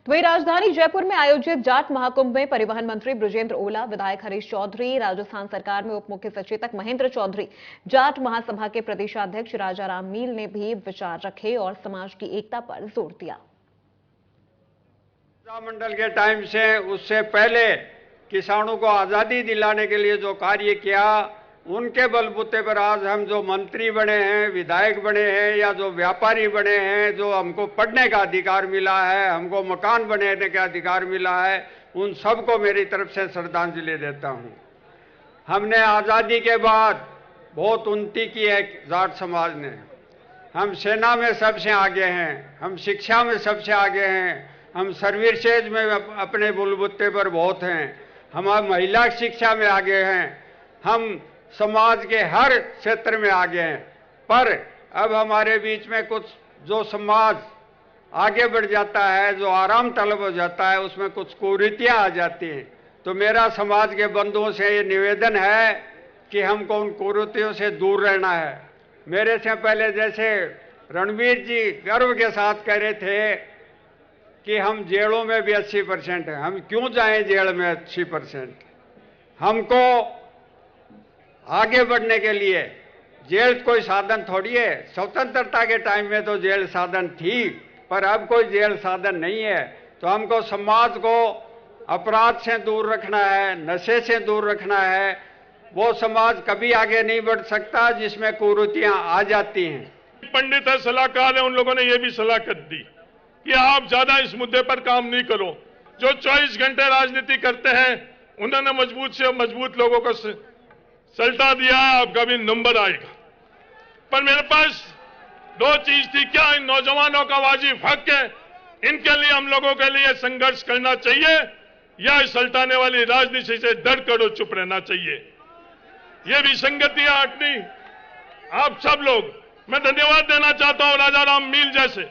वहीं राजधानी जयपुर में आयोजित जाट महाकुंभ में परिवहन मंत्री बृजेंद्र ओला, विधायक हरीश चौधरी, राजस्थान सरकार में उप मुख्य सचेतक महेंद्र चौधरी, जाट महासभा के प्रदेशाध्यक्ष राजा राम मील ने भी विचार रखे और समाज की एकता पर जोर दिया। मंडल के टाइम से उससे पहले किसानों को आजादी दिलाने के लिए जो कार्य किया, उनके बलबूते पर आज हम जो मंत्री बने हैं, विधायक बने हैं या जो व्यापारी बने हैं, जो हमको पढ़ने का अधिकार मिला है, हमको मकान बनाने का अधिकार मिला है, उन सबको मेरी तरफ से श्रद्धांजलि देता हूं। हमने आजादी के बाद बहुत उन्नति की है जाट समाज ने। हम सेना में सबसे आगे हैं, हम शिक्षा में सबसे आगे हैं, हम सर्विसेज में अपने बलबूते पर बहुत हैं, हम महिला शिक्षा में आगे हैं, हम समाज के हर क्षेत्र में आगे हैं। पर अब हमारे बीच में कुछ जो समाज आगे बढ़ जाता है, जो आराम तलब हो जाता है, उसमें कुछ कुरीतियां आ जाती हैं। तो मेरा समाज के बंधुओं से ये निवेदन है कि हमको उन कुरीतियों से दूर रहना है। मेरे से पहले जैसे रणवीर जी गर्व के साथ कह रहे थे कि हम जेलों में भी 80% हैं, हम क्यों जाएं जेल में 80%? हमको आगे बढ़ने के लिए जेल कोई साधन थोड़ी है। स्वतंत्रता के टाइम में तो जेल साधन थी, पर अब कोई जेल साधन नहीं है। तो हमको समाज को अपराध से दूर रखना है, नशे से दूर रखना है। वो समाज कभी आगे नहीं बढ़ सकता जिसमें कुरीतियां आ जाती हैं। पंडित है, सलाहकार है, उन लोगों ने यह भी सलाह कर दी कि आप ज्यादा इस मुद्दे पर काम नहीं करो। जो 24 घंटे राजनीति करते हैं, उन्होंने मजबूत से मजबूत लोगों को सल्टा दिया है, आपका भी नंबर आएगा। पर मेरे पास दो चीज थी, क्या इन नौजवानों का वाजिब हक है, इनके लिए हम लोगों के लिए संघर्ष करना चाहिए या इस सल्टाने वाली राजनीति से डर कर चुप रहना चाहिए। ये विसंगतियां हटनी। आप सब लोग, मैं धन्यवाद देना चाहता हूं राजा राम मील जैसे,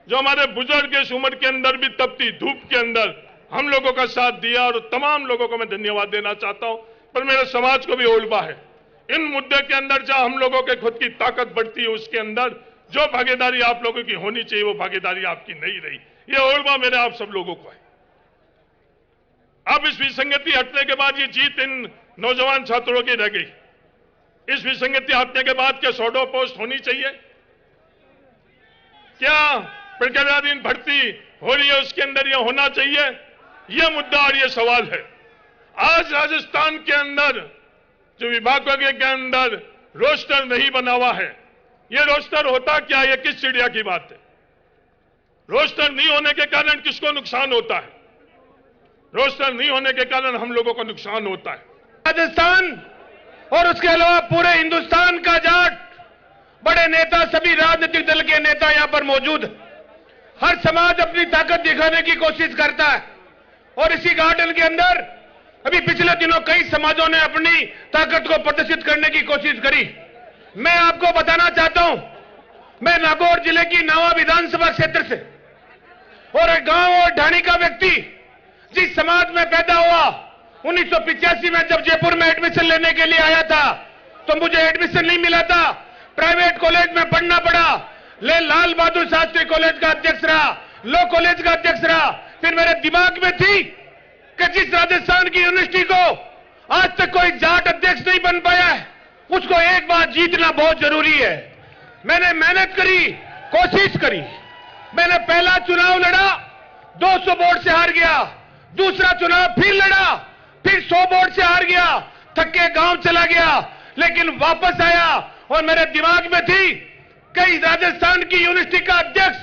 जो हमारे बुजुर्ग इस उम्र के अंदर भी तपती धूप के अंदर हम लोगों का साथ दिया, और तमाम लोगों को मैं धन्यवाद देना चाहता हूं। पर मेरे समाज को भी ओलबा है, इन मुद्दे के अंदर जहां हम लोगों के खुद की ताकत बढ़ती है, उसके अंदर जो भागीदारी आप लोगों की होनी चाहिए वो भागीदारी आपकी नहीं रही। ये ओलबा मेरे आप सब लोगों को है। अब इस विसंगति हटने के बाद ये जीत इन नौजवान छात्रों की रह गई। इस विसंगति हटने के बाद क्या सौडो पोस्ट होनी चाहिए, क्या प्रक्रियाधीन भर्ती हो रही है उसके अंदर यह होना चाहिए, यह मुद्दा और यह सवाल है। आज राजस्थान के अंदर जो विभागों के अंदर रोस्टर नहीं बना हुआ है, यह रोस्टर होता क्या है, किस चिड़िया की बात है? रोस्टर नहीं होने के कारण किसको नुकसान होता है? रोस्टर नहीं होने के कारण हम लोगों को नुकसान होता है। राजस्थान और उसके अलावा पूरे हिंदुस्तान का जाट, बड़े नेता, सभी राजनीतिक दल के नेता यहां पर मौजूद। हर समाज अपनी ताकत दिखाने की कोशिश करता है, और इसी गार्डन के अंदर अभी पिछले दिनों कई समाजों ने अपनी ताकत को प्रदर्शित करने की कोशिश करी। मैं आपको बताना चाहता हूं, मैं नागौर जिले की नावा विधानसभा क्षेत्र से और एक गांव और ढाणी का व्यक्ति, जिस समाज में पैदा हुआ, 1985 में जब जयपुर में एडमिशन लेने के लिए आया था तो मुझे एडमिशन नहीं मिला था, प्राइवेट कॉलेज में पढ़ना पड़ा। लाल बहादुर शास्त्री कॉलेज का अध्यक्ष रहा, लॉ कॉलेज का अध्यक्ष रहा। फिर मेरे दिमाग में थी कि जिस राजस्थान की यूनिवर्सिटी को आज तक कोई जाट अध्यक्ष नहीं बन पाया है, उसको एक बार जीतना बहुत जरूरी है। मैंने मेहनत करी, कोशिश करी। मैंने पहला चुनाव लड़ा, 200 वोट से हार गया। दूसरा चुनाव फिर लड़ा, फिर 100 वोट से हार गया। थक के गांव चला गया, लेकिन वापस आया और मेरे दिमाग में थी कि राजस्थान की यूनिवर्सिटी का अध्यक्ष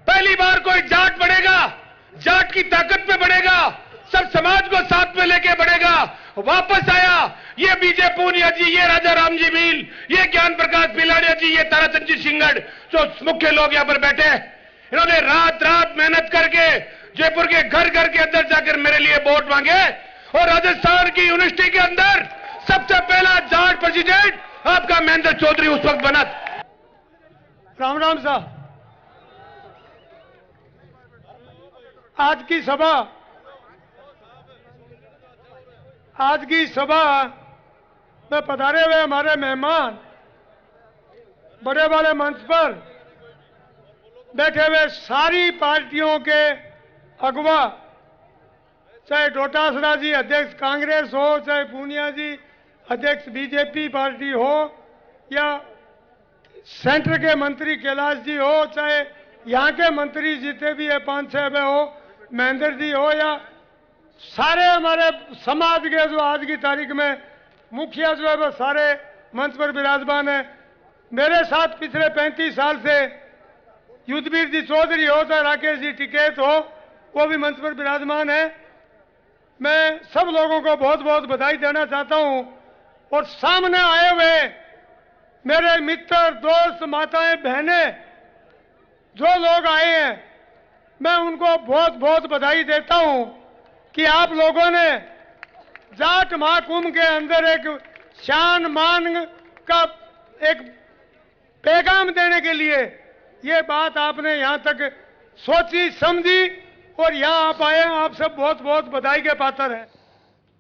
पहली बार कोई जाट बनेगा, जाट की ताकत पे बढ़ेगा, सब समाज को साथ में लेके बढ़ेगा। वापस आया, ये बीजे पूनिया जी, ये राजा राम जी मील, ये ज्ञान प्रकाश पिलाड़िया जी, ये ताराचंद जी सिंगड़, जो मुख्य लोग यहां पर बैठे, इन्होंने रात रात मेहनत करके जयपुर के घर घर के अंदर जाकर मेरे लिए वोट मांगे, और राजस्थान की यूनिवर्सिटी के अंदर सबसे पहला जाट प्रेसिडेंट आपका महेंद्र चौधरी उस वक्त बना। राम राम साहब, आज की सभा में पधारे हुए हमारे मेहमान, बड़े बड़े मंच पर बैठे हुए सारी पार्टियों के अगवा, चाहे डोटासरा जी अध्यक्ष कांग्रेस हो, चाहे पूनिया जी अध्यक्ष बीजेपी पार्टी हो, या सेंटर के मंत्री कैलाश जी हो, चाहे यहाँ के मंत्री जितने भी है 5-6 में हो, महेंद्र जी हो, या सारे हमारे समाज के जो आज की तारीख में मुखिया जो है वो सारे मंच पर विराजमान है। मेरे साथ पिछले 35 साल से युद्धवीर जी चौधरी हो, चाहे राकेश जी टिकैत हो, वो भी मंच पर विराजमान है। मैं सब लोगों को बहुत बहुत बधाई देना चाहता हूं और सामने आए हुए मेरे मित्र, दोस्त, माताएं, बहनें, जो लोग आए हैं, मैं उनको बहुत बहुत बधाई देता हूं कि आप लोगों ने जाट महाकुंभ के अंदर एक शान मान का एक पैगाम देने के लिए ये बात आपने यहां तक सोची समझी और यहां आप आए। आप सब बहुत बहुत बधाई के पात्र हैं।